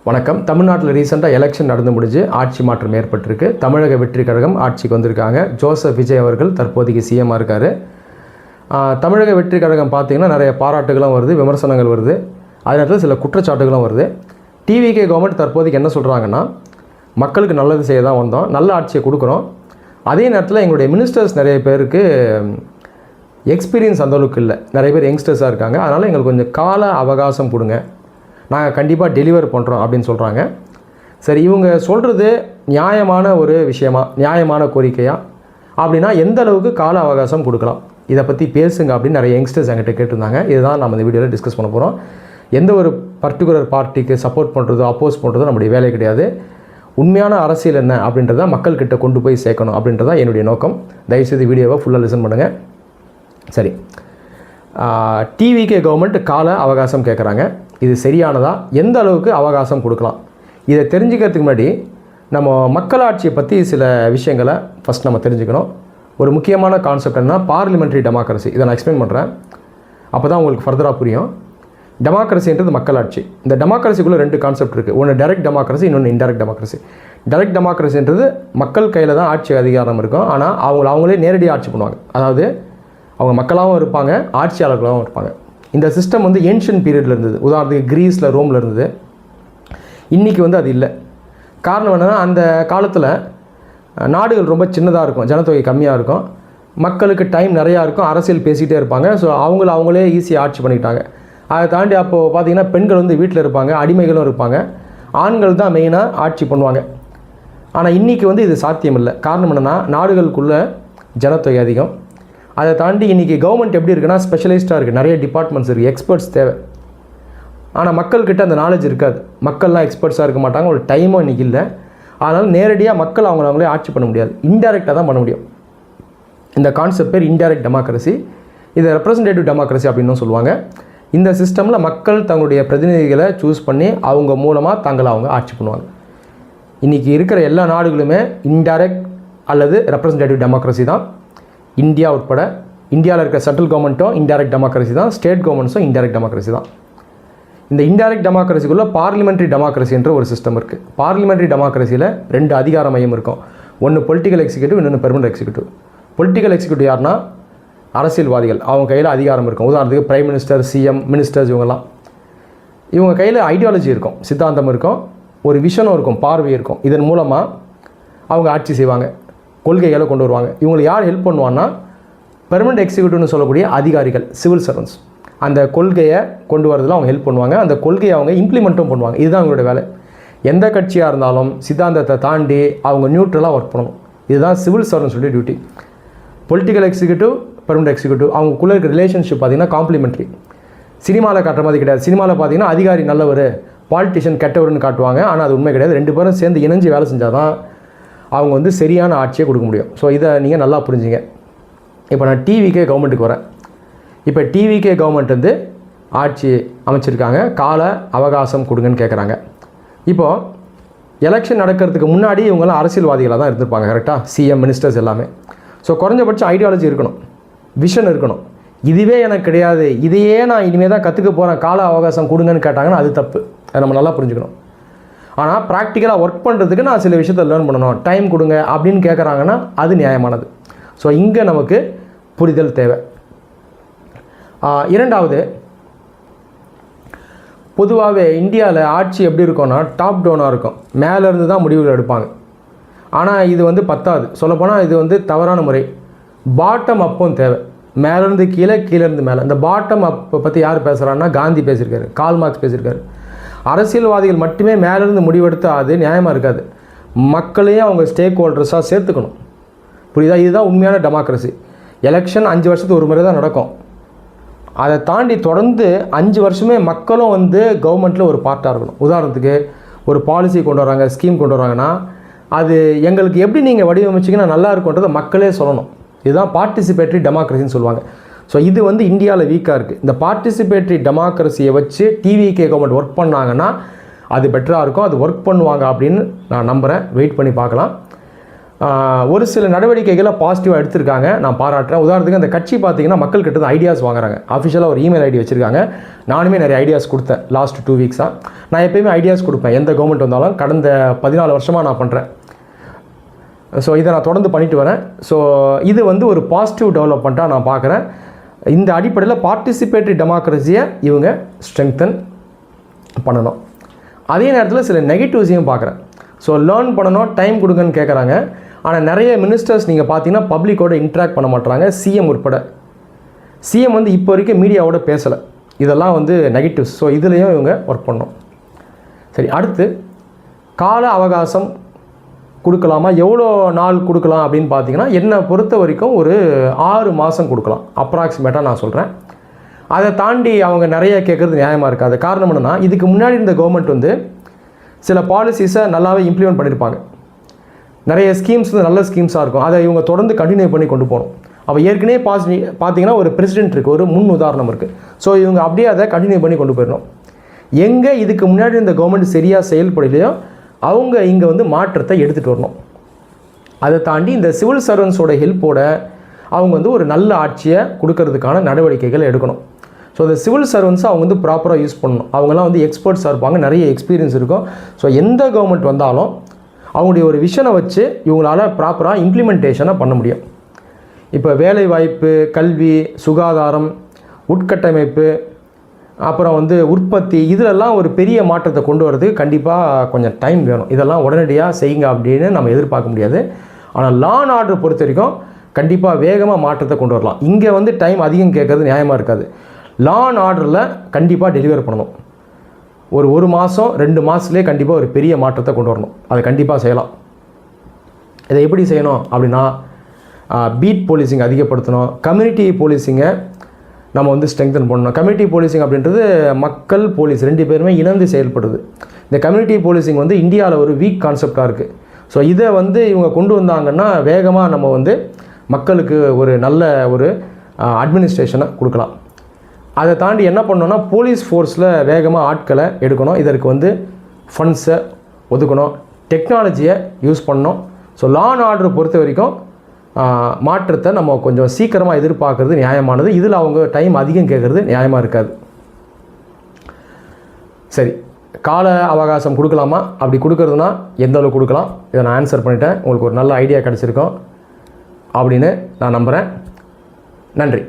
வணக்கம். தமிழ்நாட்டில் ரீசெண்டாக எலெக்ஷன் நடந்து முடிஞ்சு ஆட்சி மாற்றம் ஏற்பட்டிருக்கு. தமிழக வெற்றி கழகம் ஆட்சிக்கு வந்திருக்காங்க. ஜோசப் விஜய் அவர்கள் தற்போதைக்கு சிஎம்மாக இருக்கார். தமிழக வெற்றி கழகம் பார்த்திங்கன்னா நிறைய பாராட்டுகளும் வருது, விமர்சனங்கள் வருது, அதே நேரத்தில் சில குற்றச்சாட்டுகளும் வருது. டிவிகே கவர்மெண்ட் தற்போதைக்கு என்ன சொல்கிறாங்கன்னா, மக்களுக்கு நல்லது செய்ய தான் வந்தோம், நல்ல ஆட்சியை கொடுக்குறோம். அதே நேரத்தில் எங்களுடைய மினிஸ்டர்ஸ் நிறைய பேருக்கு எக்ஸ்பீரியன்ஸ் அந்தளவுக்கு இல்லை, நிறைய பேர் யங்ஸ்டர்ஸாக இருக்காங்க, அதனால் எங்களுக்கு கொஞ்சம் கால அவகாசம் கொடுங்க, நாங்கள் கண்டிப்பாக டெலிவர் பண்ணுறோம் அப்படின்னு சொல்கிறாங்க. சரி, இவங்க சொல்கிறது நியாயமான ஒரு விஷயமா, நியாயமான கோரிக்கையா அப்படின்னா எந்த அளவுக்கு கால அவகாசம் கொடுக்கலாம், இதை பற்றி பேசுங்க அப்படின்னு நிறைய யங்ஸ்டர்ஸ் என்கிட்ட கேட்டிருந்தாங்க. இதுதான் நம்ம இந்த வீடியோவில் டிஸ்கஸ் பண்ண போகிறோம். எந்த ஒரு பர்டிகுலர் பார்ட்டிக்கு சப்போர்ட் பண்ணுறதோ அப்போஸ் பண்ணுறதோ நம்முடைய வேலை கிடையாது. உண்மையான அரசியல் என்ன அப்படின்றத மக்கள்கிட்ட கொண்டு போய் சேர்க்கணும் அப்படின்றதான் என்னுடைய நோக்கம். தயவுசெய்து வீடியோவை ஃபுல்லாக லிசன் பண்ணுங்கள். சரி, டிவிகே கவர்மெண்ட் கால அவகாசம் கேட்குறாங்க. இது சரியானதா? எந்த அளவுக்கு அவகாசம் கொடுக்கலாம்? இதை தெரிஞ்சுக்கிறதுக்கு முன்னாடி நம்ம மக்களாட்சியை பற்றி சில விஷயங்களை ஃபஸ்ட் நம்ம தெரிஞ்சுக்கணும். ஒரு முக்கியமான கான்செப்ட் என்ன, பார்லிமெண்ட்ரி டெமோக்ரஸி. இதை நான் எக்ஸ்பிளைன் பண்ணுறேன், அப்போ தான் உங்களுக்கு ஃபர்தராக புரியும். டெமோக்ரஸின்றது மக்களாட்சி. இந்த டெமோக்ரஸிக்குள்ளே ரெண்டு கான்செப்ட் இருக்குது. ஒன்று டைரக்ட் டெமோக்ரஸி, இன்னொன்று இன்டைரக்ட் டெமோக்ரஸி. டைரக்ட் டெமோக்ரஸின்றது மக்கள் கையில் தான் ஆட்சி அதிகாரம் இருக்கும், ஆனால் அவங்களே நேரடியாக ஆட்சி பண்ணுவாங்க. அதாவது அவங்க மக்களாகவும் இருப்பாங்க, ஆட்சியாளர்களாகவும் இருப்பாங்க. இந்த சிஸ்டம் வந்து ஏன்ஷியன்ட் பீரியடில் இருந்தது. உதாரணத்துக்கு கிரீஸில், ரோமில் இருந்தது. இன்றைக்கி வந்து அது இல்லை. காரணம் என்னென்னா, அந்த காலத்தில் நாடுகள் ரொம்ப சின்னதாக இருக்கும், ஜனத்தொகை கம்மியாக இருக்கும், மக்களுக்கு டைம் நிறையா இருக்கும், அரசியல் பேசிகிட்டே இருப்பாங்க. ஸோ அவங்களே ஈஸியாக ஆட்சி பண்ணிக்கிட்டாங்க. அதை தாண்டி அப்போது பார்த்திங்கன்னா பெண்கள் வந்து வீட்டில் இருப்பாங்க, அடிமைகளும் இருப்பாங்க, ஆண்கள் தான் மெயினாக ஆட்சி பண்ணுவாங்க. ஆனால் இன்றைக்கி வந்து இது சாத்தியம் இல்லை. காரணம் என்னென்னா, நாடுகளுக்குள்ளே ஜனத்தொகை அதிகம். அதை தாண்டி இன்றைக்கி கவர்மெண்ட் எப்படி இருக்குன்னா, ஸ்பெஷலிஸ்ட்டாக இருக்குது, நிறைய டிபார்ட்மெண்ட்ஸ் இருக்குது, எக்ஸ்பர்ட்ஸ் தேவை. ஆனால் மக்கள்கிட்ட அந்த நாலேஜ் இருக்காது. மக்கள்லாம் எக்ஸ்பர்ட்ஸாக இருக்க மாட்டாங்க, ஒரு டைமும் இன்றைக்கி இல்லை. அதனால் நேரடியாக மக்கள் அவங்களே ஆட்சி பண்ண முடியாது, இன்டைரக்டாக தான் பண்ண முடியும். இந்த கான்செப்ட் பேர் இன்டைரக்ட் டெமோக்ரஸி. இதை ரெப்ரசன்டேட்டிவ் டெமோக்ரஸி அப்படின்னு சொல்லுவாங்க. இந்த சிஸ்டமில் மக்கள் தங்களுடைய பிரதிநிதிகளை சூஸ் பண்ணி அவங்க மூலமாக அவங்க ஆட்சி பண்ணுவாங்க. இன்றைக்கி இருக்கிற எல்லா நாடுகளுமே இன்டைரக்ட் அல்லது ரெப்ரசன்டேட்டிவ் டெமோக்ரஸி தான். இந்தியா உட்பட இந்தியாவில் இருக்கிற சென்ட்ரல் கவர்மெண்ட்டும் இன்டைரக்ட் டெமோக்ரஸி தான், ஸ்டேட் கவர்மெண்ட்ஸும் இன்டைரக்ட் டெமோக்ரஸி தான். இந்த இன்டைரக்ட் டெமோக்ரஸிக்குள்ளே பார்லிமெண்ட்ரி டெமோக்ரஸின்ற ஒரு சிஸ்டம் இருக்குது. பார்லிமெண்ட்ரி டெமோக்ரஸியில் ரெண்டு அதிகார மையம் இருக்கும். ஒன்று பொலிட்டிக்கல் எக்ஸிக்யூட்டிவ், இன்னொன்று பெர்மனன்ட் எக்ஸிக்யூட்டிவ். பொலிட்டிக்கல் எக்ஸிக்யூட்டிவ் யாருன்னா அரசியல்வாதிகள், அவங்க கையில் அதிகாரம் இருக்கும். உதாரணத்துக்கு பிரைம் மினிஸ்டர், சிஎம், மினிஸ்டர்ஸ், இவங்க கையில் ஐடியாலஜி இருக்கும், சித்தாந்தம் இருக்கும், ஒரு விஷனும் இருக்கும், பார்வை இருக்கும். இதன் மூலமாக அவங்க ஆட்சி செய்வாங்க, கொள்கைகளை கொண்டு வருவாங்க. இவங்களை யார் ஹெல்ப் பண்ணுவான்னா, பெர்மனன்ட் எக்ஸிக்யூட்டிவ்னு சொல்லக்கூடிய அதிகாரிகள், சிவில் சர்வன்ட்ஸ். அந்த கொள்கையை கொண்டு வரதில் அவங்க ஹெல்ப் பண்ணுவாங்க, அந்த கொள்கையை அவங்க இம்ப்ளிமெண்ட்டும் பண்ணுவாங்க. இதுதான் அவங்களோட வேலை. எந்த கட்சியாக இருந்தாலும் சித்தாந்தத்தை தாண்டி அவங்க நியூட்ரலாக ஒர்க் பண்ணணும். இதுதான் சிவில் சர்வன்ட்ஸுடைய duty. Political executive, permanent executive, அவங்களுக்குள்ளே இருக்க ரிலேஷன்ஷிப் பார்த்திங்கன்னா காம்ப்ளிமெண்ட்ரி. சினிமாவில் காட்டுற மாதிரி கிடையாது. சினிமாவில் பார்த்திங்கன்னா அதிகாரி நல்லவர், பாலிட்டிஷியன் கெட்டவர்னு காட்டுவாங்க. ஆனால் அது உண்மை கிடையாது. ரெண்டு பேரும் சேர்ந்து இணைஞ்சு வேலை செஞ்சால் தான் அவங்க வந்து சரியான ஆட்சியை கொடுக்க முடியும். ஸோ இதை நீங்கள் நல்லா புரிஞ்சுங்க. இப்போ நான் டிவிகே கவர்மெண்ட்டுக்கு வரேன். இப்போ டிவிகே கவர்மெண்ட் வந்து ஆட்சி அமைச்சிருக்காங்க, கால அவகாசம் கொடுங்கன்னு கேட்குறாங்க. இப்போது எலெக்ஷன் நடக்கிறதுக்கு முன்னாடி இவங்கெல்லாம் அரசியல்வாதிகளாக தான் இருந்திருப்பாங்க, கரெக்டாக? சிஎம், மினிஸ்டர்ஸ் எல்லாமே. ஸோ குறைஞ்சபட்சம் ஐடியாலஜி இருக்கணும், விஷன் இருக்கணும். இதுவே எனக்கு கிடையாது, இதையே நான் இனிமேல் தான் கற்றுக்க போகிறேன், கால அவகாசம் கொடுங்கன்னு கேட்டாங்கன்னா அது தப்பு. அதை நம்ம நல்லா புரிஞ்சுக்கணும். ஆனால் ப்ராக்டிக்கலாக ஒர்க் பண்ணுறதுக்கு நான் சில விஷயத்தை லேர்ன் பண்ணணும், டைம் கொடுங்க அப்படின்னு கேட்குறாங்கன்னா அது நியாயமானது. ஸோ இங்கே நமக்கு புரிதல் தேவை. இரண்டாவது, பொதுவாகவே இந்தியாவில் ஆட்சி எப்படி இருக்கும்னா டாப் டவுனாக இருக்கும், மேலேருந்து தான் முடிவுகள் எடுப்பாங்க. ஆனால் இது வந்து பத்தாது. சொல்லப்போனால் இது வந்து தவறான முறை. பாட்டம் அப்பும் தேவை, மேலேருந்து கீழே, கீழேருந்து மேலே. இந்த பாட்டம் அப்பை பற்றி யார் பேசுகிறான்னா காந்தி பேசியிருக்காரு, கால் மார்க்ஸ் பேசியிருக்காரு. அரசியல்வாதிகள் மட்டுமே மேலேருந்து முடிவெடுத்து அது நியாயமாக இருக்காது. மக்களையும் அவங்க ஸ்டேக் ஹோல்டர்ஸாக சேர்த்துக்கணும். புரியுதா? இதுதான் உண்மையான டெமோக்ரஸி. எலெக்ஷன் 5 வருஷத்துக்கு ஒரு முறை தான் நடக்கும். அதை தாண்டி தொடர்ந்து 5 வருஷமே மக்களும் வந்து கவர்மெண்ட்டில் ஒரு பார்ட்டாக இருக்கணும். உதாரணத்துக்கு ஒரு பாலிசி கொண்டு வராங்க, ஸ்கீம் கொண்டு வராங்கன்னா அது எங்களுக்கு எப்படி நீங்கள் வடிவமைச்சிங்கன்னா நல்லா இருக்குன்றதை மக்களே சொல்லணும். இதுதான் பார்ட்டிசிபேட்டரி டெமோக்ரஸின்னு சொல்லுவாங்க. ஸோ இது வந்து இந்தியாவில் வீக்காக இருக்குது. இந்த பார்ட்டிசிபேட்டரி டெமோக்ரஸியை வச்சு டிவிகே கவர்மெண்ட் ஒர்க் பண்ணாங்கன்னா அது பெட்டராக இருக்கும், அது ஒர்க் பண்ணுவாங்க அப்படின்னு நான் நம்புகிறேன். வெயிட் பண்ணி பார்க்கலாம். ஒரு சில நடவடிக்கைகளை பாசிட்டிவாக எடுத்திருக்காங்க, நான் பாராட்டுறேன். உதாரணத்துக்கு அந்த கட்சி பார்த்தீங்கன்னா மக்கள் கிட்ட ஐடியாஸ் வாங்குறாங்க. அஃபிஷியலாக ஒரு இமெயில் ஐடி வச்சுருக்காங்க. நானுமே நிறைய ஐடியாஸ் கொடுத்தேன் லாஸ்ட் 2 வீக்ஸாக. நான் எப்போயுமே ஐடியாஸ் கொடுப்பேன், எந்த கவர்மெண்ட் வந்தாலும். கடந்த 14 வருஷமாக நான் பண்ணுறேன். ஸோ இதை நான் தொடர்ந்து பண்ணிட்டு வரேன். ஸோ இது வந்து ஒரு பாசிட்டிவ் டெவலப்மெண்ட்டாக நான் பார்க்குறேன். இந்த அடிப்படையில் பார்ட்டிசிபேட்டரி டெமோக்ரஸியை இவங்க ஸ்ட்ரெங்தன் பண்ணணும். அதே நேரத்தில் சில நெகட்டிவ்ஸையும் பார்க்குறேன். ஸோ லேர்ன் பண்ணணும், டைம் கொடுங்கன்னு கேட்குறாங்க. ஆனால் நிறைய மினிஸ்டர்ஸ் நீங்கள் பார்த்தீங்கன்னா பப்ளிக்கோட இன்ட்ராக்ட் பண்ண மாட்டுறாங்க, சிஎம் உட்பட. சிஎம் வந்து இப்போ வரைக்கும் மீடியாவோட பேசலை. இதெல்லாம் வந்து நெகட்டிவ்ஸ். ஸோ இதுலேயும் இவங்க ஒர்க் பண்ணணும். சரி, அடுத்து கால அவகாசம் கொடுக்கலாமா, எவ்வளோ நாள் கொடுக்கலாம் அப்படின்னு பார்த்தீங்கன்னா, என்னை பொறுத்த வரைக்கும் ஒரு 6 மாதம் கொடுக்கலாம் அப்ராக்சிமேட்டாக நான் சொல்கிறேன். அதை தாண்டி அவங்க நிறைய கேட்குறது நியாயமாக இருக்காது. காரணம் என்னென்னா, இதுக்கு முன்னாடி இந்த கவர்மெண்ட் வந்து சில பாலிசிஸை நல்லாவே இம்ப்ளிமெண்ட் பண்ணியிருப்பாங்க. நிறைய ஸ்கீம்ஸ் வந்து நல்ல ஸ்கீம்ஸாக இருக்கும். அதை இவங்க தொடர்ந்து கண்டினியூ பண்ணி கொண்டு போகணும். அப்போ ஏற்கனவே பார்த்தீங்கன்னா ஒரு பிரசிடென்ட் இருக்குது, ஒரு முன் உதாரணம் இருக்குது. ஸோ இவங்க அப்படியே அதை கண்டினியூ பண்ணி கொண்டு போயிடணும். எங்கே இதுக்கு முன்னாடி இந்த கவர்மெண்ட் சரியாக செயல்படலையோ அவங்க இங்கே வந்து மாற்றத்தை எடுத்துகிட்டு வரணும். அதை தாண்டி இந்த சிவில் சர்வன்ஸோட ஹெல்ப்போட அவங்க வந்து ஒரு நல்ல ஆட்சியை கொடுக்கறதுக்கான நடவடிக்கைகளை எடுக்கணும். ஸோ இந்த சிவில் சர்வன்ஸை அவங்க வந்து ப்ராப்பராக யூஸ் பண்ணணும். அவங்களாம் வந்து எக்ஸ்பர்ட்ஸாக இருப்பாங்க, நிறைய எக்ஸ்பீரியன்ஸ் இருக்கும். ஸோ எந்த கவர்மெண்ட் வந்தாலும் அவங்களுடைய ஒரு விஷனை வச்சு இவங்களால் ப்ராப்பராக இம்ப்ளிமெண்டேஷனை பண்ண முடியும். இப்போ வேலைவாய்ப்பு, கல்வி, சுகாதாரம், உட்கட்டமைப்பு, அப்புறம் வந்து உற்பத்தி, இதிலெல்லாம் ஒரு பெரிய மாற்றத்தை கொண்டு வரதுக்கு கண்டிப்பாக கொஞ்சம் டைம் வேணும். இதெல்லாம் உடனடியாக செய்யுங்க அப்படின்னு நம்ம எதிர்பார்க்க முடியாது. ஆனால் லா அண்ட் ஆர்டர் பொறுத்த வரைக்கும் கண்டிப்பாக வேகமாக மாற்றத்தை கொண்டு வரலாம். இங்கே வந்து டைம் அதிகம் கேட்குறது நியாயமாக இருக்காது. லா அண்ட் ஆர்டரில் கண்டிப்பாக டெலிவர் பண்ணணும். ஒரு மாதம் 2 மாதத்துலேயே கண்டிப்பாக ஒரு பெரிய மாற்றத்தை கொண்டு வரணும். அதை கண்டிப்பாக செய்யலாம். இதை எப்படி செய்யணும் அப்படின்னா, பீட் போலீசிங் அதிகப்படுத்தணும். கம்யூனிட்டி போலீசிங்கை நம்ம வந்து ஸ்ட்ரெங்தன் பண்ணணும். கம்யூனிட்டி போலீசிங் அப்படின்றது மக்கள் போலீஸ் 2 பேருமே இணைந்து செயல்படுது. இந்த கம்யூனிட்டி போலீசிங் வந்து இந்தியாவில் ஒரு வீக் கான்செப்டாக இருக்குது. ஸோ இதை வந்து இவங்க கொண்டு வந்தாங்கன்னா வேகமாக நம்ம வந்து மக்களுக்கு ஒரு நல்ல ஒரு அட்மினிஸ்ட்ரேஷனை கொடுக்கலாம். அதை தாண்டி என்ன பண்ணணும்னா, போலீஸ் ஃபோர்ஸில் வேகமாக ஆட்களை எடுக்கணும். இதற்கு வந்து ஃபண்ட்ஸை ஒதுக்கணும், டெக்னாலஜியை யூஸ் பண்ணணும். ஸோ லா அண்ட் ஆர்டரை பொறுத்த வரைக்கும் மாற்றத்தை நம்ம கொஞ்சம் சீக்கிரமாக எதிர்பார்க்குறது நியாயமானது. இதில் அவங்க டைம் அதிகம் கேட்குறது நியாயமாக இருக்காது. சரி, கால அவகாசம் கொடுக்கலாமா? அப்படி கொடுக்குறதுனா எந்த அளவுக்கு கொடுக்கலாம், இதை நான் ஆன்சர் பண்ணிட்டேன். உங்களுக்கு ஒரு நல்ல ஐடியா கிடச்சிருக்கோம் அப்படின்னு நான் நம்புகிறேன். நன்றி.